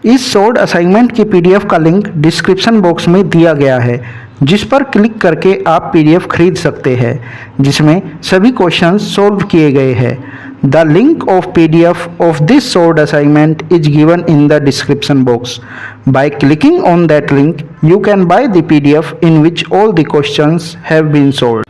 इस short assignment की PDF का लिंक डिस्क्रिप्शन बॉक्स में दिया गया है, जिस पर क्लिक करके आप पीडीएफ खरीद सकते हैं, जिसमें सभी क्वेश्चंस सॉल्व किए गए हैं। The link of PDF of this short assignment is given in the description box. By clicking on that link you can buy the PDF in which all the questions have been solved.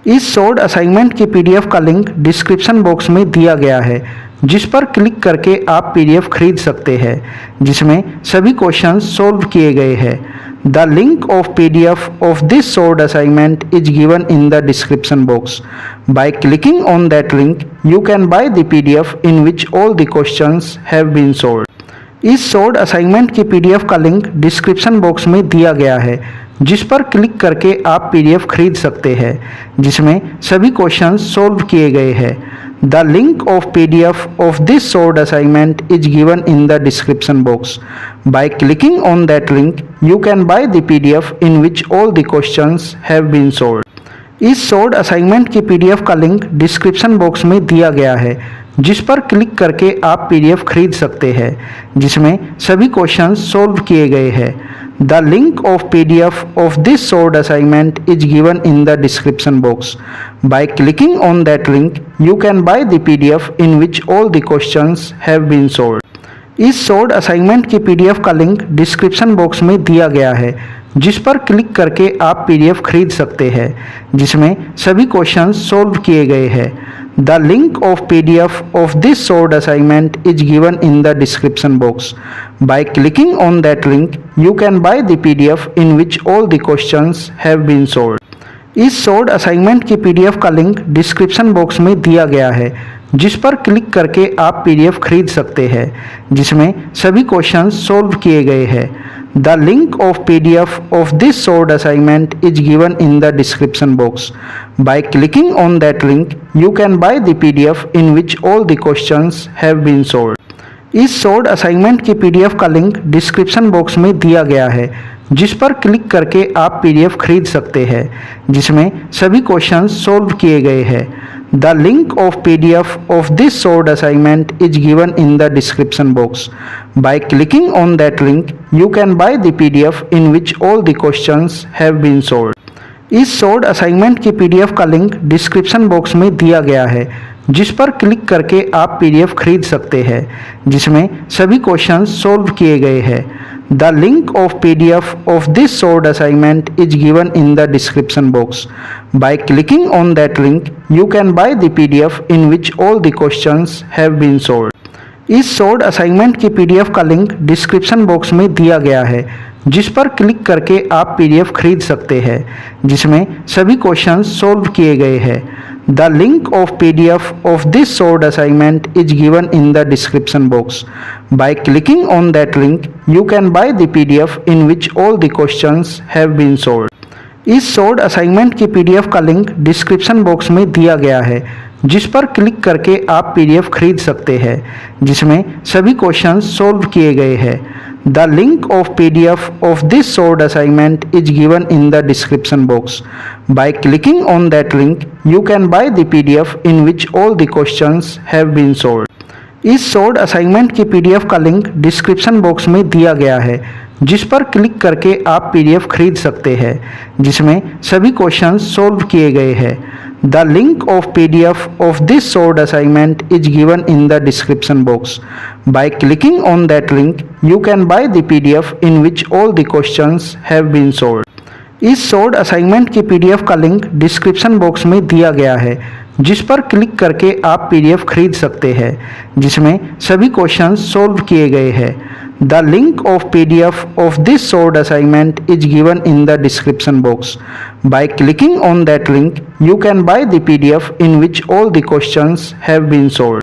इस short assignment की PDF का link description box में दिया गया है, जिस पर click करके आप पीडीएफ खरीद सकते हैं, जिसमें सभी क्वेश्चंस सॉल्व किए गए हैं। The link of PDF of this short assignment is given in the description box. By clicking on that link you can buy the PDF in which all the questions have been solved. इस short assignment की PDF का link description box में दिया गया है, जिस पर click करके आप पीडीएफ खरीद सकते हैं, जिसमें सभी क्वेश्चंस सॉल्व किए गए हैं। The link of PDF of this short assignment is given in the description box. By clicking on that link you can buy the PDF in which all the questions have been solved. इस short assignment की PDF का link description box में दिया गया है, जिस पर click करके आप पीडीएफ खरीद सकते हैं, जिसमें सभी क्वेश्चंस सॉल्व किए गए हैं। The link of PDF of this short assignment is given in the description box. By clicking on that link you can buy the PDF in which all the questions have been solved. इस short assignment की PDF का link description box में दिया गया है, जिस पर click करके आप पीडीएफ खरीद सकते हैं, जिसमें सभी क्वेश्चंस सॉल्व किए गए हैं। The link of PDF of this short assignment is given in the description box. By clicking on that link you can buy the PDF in which all the questions have been solved. इस short assignment की PDF का link description box में दिया गया है, जिस पर click करके आप पीडीएफ खरीद सकते हैं, जिसमें सभी क्वेश्चंस सॉल्व किए गए हैं। The link of PDF of this short assignment is given in the description box. By clicking on that link you can buy the PDF in which all the questions have been solved. इस short assignment की PDF का link description box में दिया गया है, जिस पर click करके आप पीडीएफ खरीद सकते हैं, जिसमें सभी क्वेश्चंस सॉल्व किए गए हैं। The link of PDF of this short assignment is given in the description box. By clicking on that link you can buy the PDF in which all the questions have been solved. इस short assignment की PDF का link description box में दिया गया है, जिस पर click करके आप पीडीएफ खरीद सकते हैं, जिसमें सभी क्वेश्चंस सॉल्व किए गए हैं। The link of PDF of this short assignment is given in the description box. By clicking on that link you can buy the PDF in which all the questions have been solved. इस short assignment की PDF का link description box में दिया गया है, जिस पर click करके आप पीडीएफ खरीद सकते हैं, जिसमें सभी क्वेश्चंस सॉल्व किए गए हैं। The link of PDF of this short assignment is given in the description box. By clicking on that link you can buy the PDF in which all the questions have been solved. इस short assignment की PDF का link description box में दिया गया है, जिस पर click करके आप पीडीएफ खरीद सकते हैं, जिसमें सभी क्वेश्चंस सॉल्व किए गए हैं। The link of PDF of this short assignment is given in the description box. By clicking on that link you can buy the PDF in which all the questions have been solved. इस short assignment की PDF का link description box में दिया गया है, जिस पर click करके आप पीडीएफ खरीद सकते हैं, जिसमें सभी क्वेश्चंस सॉल्व किए गए हैं। The link of PDF of this short assignment is given in the description box. By clicking on that link you can buy the PDF in which all the questions have been solved. इस short assignment की PDF का link description box में दिया गया है, जिस पर click करके आप पीडीएफ खरीद सकते हैं, जिसमें सभी क्वेश्चंस सॉल्व किए गए हैं। The link of PDF of this short assignment is given in the description box. By clicking on that link you can buy the PDF in which all the questions have been solved.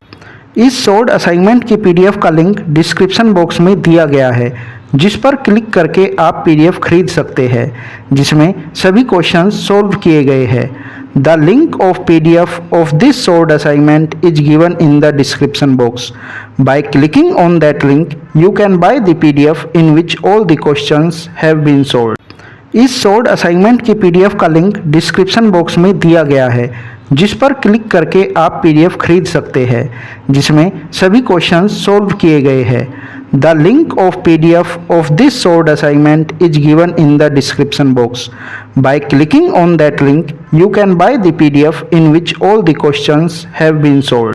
इस short assignment की PDF का link description box में दिया गया है, जिस पर click करके आप पीडीएफ खरीद सकते हैं, जिसमें सभी क्वेश्चंस सॉल्व किए गए हैं। The link of PDF of this short assignment is given in the description box. By clicking on that link you can buy the PDF in which all the questions have been solved. इस short assignment की PDF का link description box में दिया गया है, जिस पर click करके आप पीडीएफ खरीद सकते हैं, जिसमें सभी क्वेश्चंस सॉल्व किए गए हैं। The link of PDF of this solved assignment is given in the description box. By clicking on that link, you can buy the PDF in which all the questions have been solved.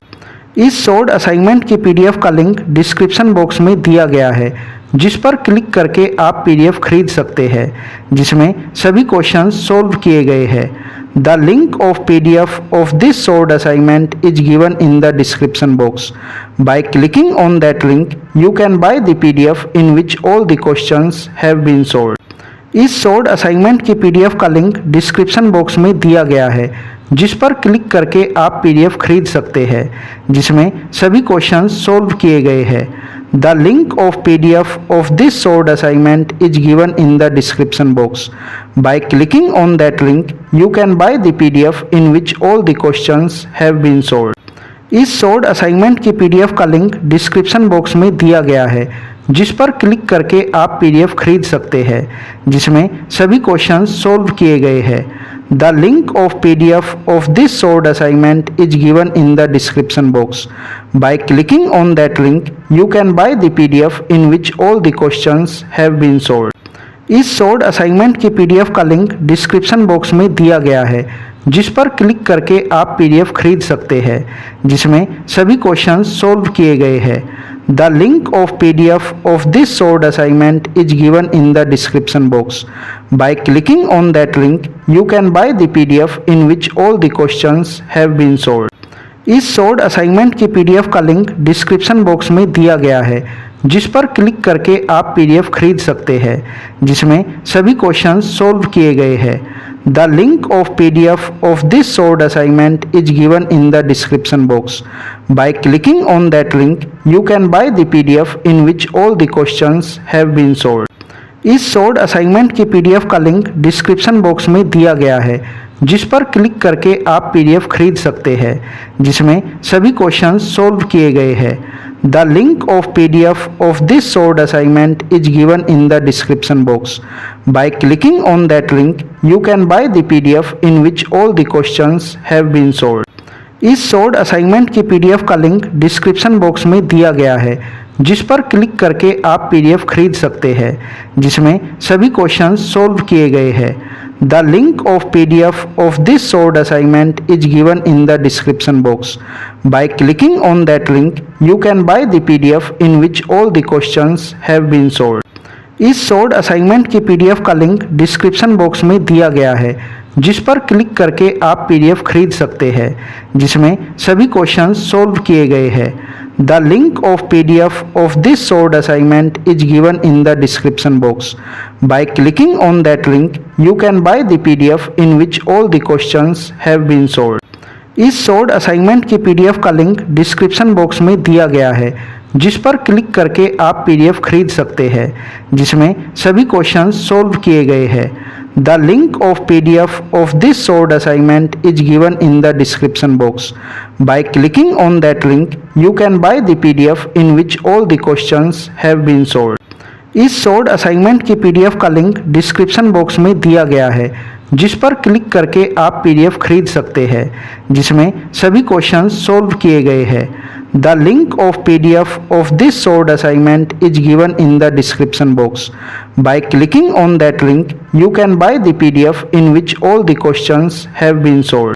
इस solved assignment की PDF का link description box में दिया गया है, जिस पर click करके आप पीडीएफ खरीद सकते हैं, जिसमें सभी क्वेश्चंस सोल्व किए गए हैं। The link of PDF of this solved assignment is given in the description box. By clicking on that link, you can buy the PDF in which all the questions have been solved. इस solved assignment की PDF का link description box में दिया गया है, जिस पर click करके आप पीडीएफ खरीद सकते हैं, जिसमें सभी क्वेश्चंस सोल्व किए गए हैं। The link of PDF of this solved assignment is given in the description box. By clicking on that link, you can buy the PDF in which all the questions have been solved. इस solved assignment की PDF का link description box में दिया गया है, जिस पर click करके आप पीडीएफ खरीद सकते हैं, जिसमें सभी क्वेश्चंस सोल्व किए गए हैं। The link of PDF of this solved assignment is given in the description box. By clicking on that link, you can buy the PDF in which all the questions have been solved. इस solved assignment की PDF का link description box में दिया गया है, जिस पर click करके आप पीडीएफ खरीद सकते हैं, जिसमें सभी क्वेश्चंस सोल्व किए गए हैं। The link of PDF of this solved assignment is given in the description box. By clicking on that link, you can buy the PDF in which all the questions have been solved. इस solved assignment की PDF का link description box में दिया गया है, जिस पर click करके आप पीडीएफ खरीद सकते हैं, जिसमें सभी क्वेश्चंस सोल्व किए गए हैं। The link of PDF of this solved assignment is given in the description box. By clicking on that link, you can buy the PDF in which all the questions have been solved. इस solved assignment की PDF का link description box में दिया गया है, जिस पर click करके आप पीडीएफ खरीद सकते हैं, जिसमें सभी क्वेश्चंस सोल्व किए गए हैं। The link of PDF of this solved assignment is given in the description box. By clicking on that link, you can buy the PDF in which all the questions have been solved. इस solved assignment की PDF का link description box में दिया गया है, जिस पर click करके आप पीडीएफ खरीद सकते हैं, जिसमें सभी क्वेश्चंस सोल्व किए गए हैं। The link of PDF of this solved assignment is given in the description box. By clicking on that link, you can buy the PDF in which all the questions have been solved. इस solved assignment की PDF का link description box में दिया गया है, जिस पर click करके आप पीडीएफ खरीद सकते हैं, जिसमें सभी क्वेश्चंस सोल्व किए गए हैं। The link of PDF of this solved assignment is given in the description box. By clicking on that link, you can buy the PDF in which all the questions have been solved. इस solved assignment की PDF का link description box में दिया गया है, जिस पर click करके आप पीडीएफ खरीद सकते हैं, जिसमें सभी क्वेश्चंस सोल्व किए गए हैं। The link of PDF of this solved assignment is given in the description box. By clicking on that link, you can buy the PDF in which all the questions have been solved. इस solved assignment की PDF का link description box में दिया गया है, जिस पर click करके आप पीडीएफ खरीद सकते हैं, जिसमें सभी क्वेश्चंस सोल्व किए गए हैं। The link of PDF of this solved assignment is given in the description box. By clicking on that link, you can buy the PDF in which all the questions have been solved.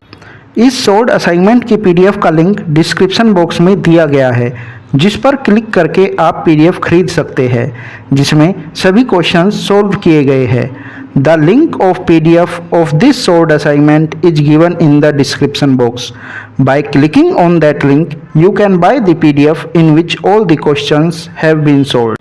इस solved assignment की PDF का link description box में दिया गया है, जिस पर click करके आप पीडीएफ खरीद सकते हैं, जिसमें सभी क्वेश्चंस सोल्व किए गए हैं। The link of PDF of this solved assignment is given in the description box. By clicking on that link, you can buy the PDF in which all the questions have been solved.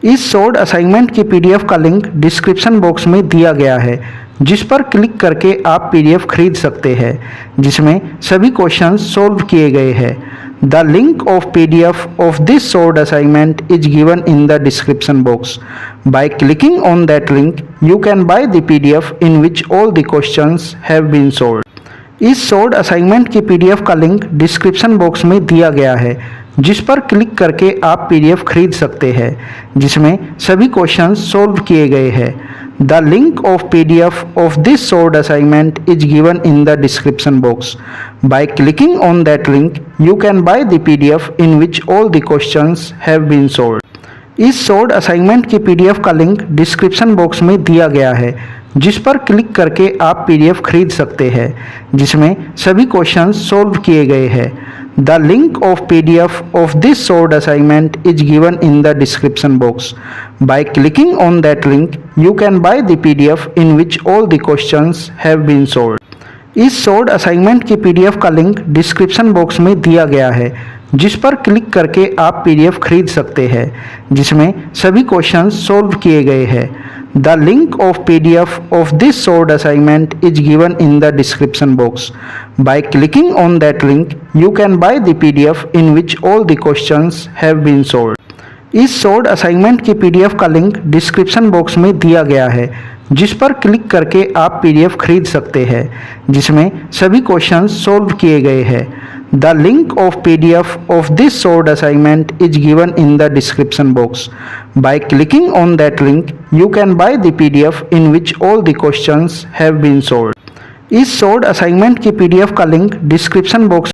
इस solved assignment की PDF का link description box में दिया गया है, जिस पर click करके आप पीडीएफ खरीद सकते हैं, जिसमें सभी क्वेश्चंस सोल्व किए गए हैं। The link of PDF of this solved assignment is given in the description box. By clicking on that link, you can buy the PDF in which all the questions have been solved. इस solved assignment की PDF का link description box में दिया गया है, जिस पर click करके आप पीडीएफ खरीद सकते हैं, जिसमें सभी क्वेश्चंस सोल्व किए गए हैं। The link of PDF of this solved assignment is given in the description box. By clicking on that link, you can buy the PDF in which all the questions have been solved. इस short assignment की PDF का link description box में दिया गया है, जिस पर click करके आप पीडीएफ खरीद सकते हैं, जिसमें सभी क्वेश्चंस सॉल्व किए गए हैं। The link of PDF of this short assignment is given in the description box. By clicking on that link you can buy the PDF in which all the questions have been solved. इस short assignment की PDF का link description box में दिया गया है, जिस पर click करके आप पीडीएफ खरीद सकते हैं, जिसमें सभी क्वेश्चंस सॉल्व किए गए हैं। The link of PDF of this short assignment is given in the description box. By clicking on that link you can buy the PDF in which all the questions have been solved. इस short assignment की PDF का link description box में दिया गया है, जिस पर click करके आप पीडीएफ खरीद सकते हैं, जिसमें सभी क्वेश्चंस सॉल्व किए गए हैं। The link of PDF of this short assignment is given in the description box. By clicking on that link you can buy the PDF in which all the questions have been solved. इस short assignment की PDF का link description box